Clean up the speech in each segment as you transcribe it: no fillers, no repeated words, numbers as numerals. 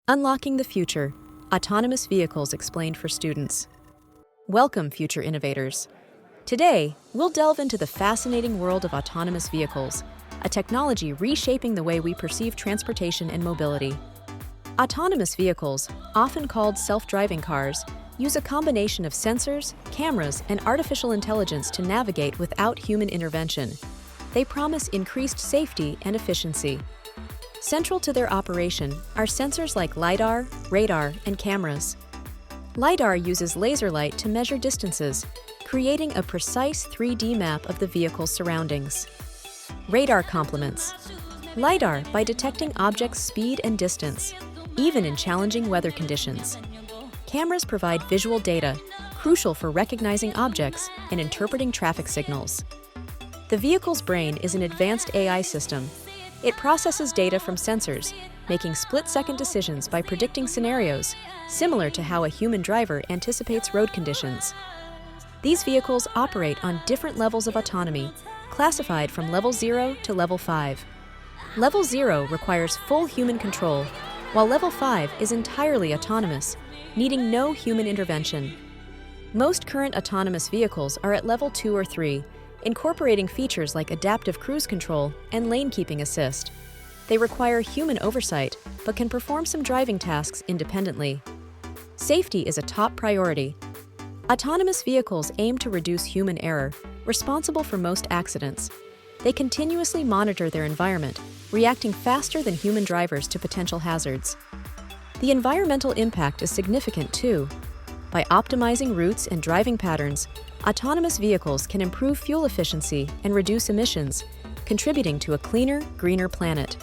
Unlocking the Future, Autonomous Vehicles Explained for Students. Welcome, future innovators. Today, we'll delve into the fascinating world of autonomous vehicles, a technology reshaping the way we perceive transportation and mobility. Autonomous vehicles, often called self-driving cars, use a combination of sensors, cameras, and artificial intelligence to navigate without human intervention. They promise increased safety and efficiency. Central to their operation are sensors like LiDAR, radar, and cameras. LiDAR uses laser light to measure distances, creating a precise 3D map of the vehicle's surroundings. Radar complements LiDAR by detecting objects' speed and distance, even in challenging weather conditions. Cameras provide visual data, crucial for recognizing objects and interpreting traffic signals. The vehicle's brain is an advanced AI system. It processes data from sensors, making split-second decisions by predicting scenarios, similar to how a human driver anticipates road conditions. These vehicles operate on different levels of autonomy, classified from Level 0 to Level 5. Level 0 requires full human control, while Level 5 is entirely autonomous, needing no human intervention. Most current autonomous vehicles are at Level 2 or 3, incorporating features like adaptive cruise control and lane-keeping assist. They require human oversight, but can perform some driving tasks independently. Safety is a top priority. Autonomous vehicles aim to reduce human error, responsible for most accidents. They continuously monitor their environment, reacting faster than human drivers to potential hazards. The environmental impact is significant too. By optimizing routes and driving patterns, autonomous vehicles can improve fuel efficiency and reduce emissions, contributing to a cleaner, greener planet.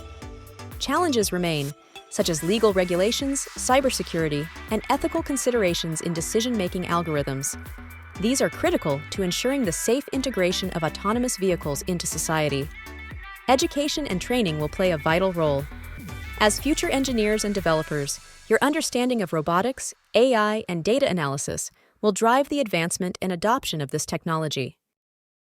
Challenges remain, such as legal regulations, cybersecurity, and ethical considerations in decision-making algorithms. These are critical to ensuring the safe integration of autonomous vehicles into society. Education and training will play a vital role. As future engineers and developers, your understanding of robotics, AI, and data analysis will drive the advancement and adoption of this technology.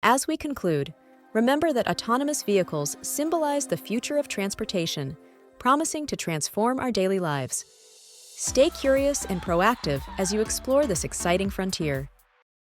As we conclude, remember that autonomous vehicles symbolize the future of transportation, promising to transform our daily lives. Stay curious and proactive as you explore this exciting frontier.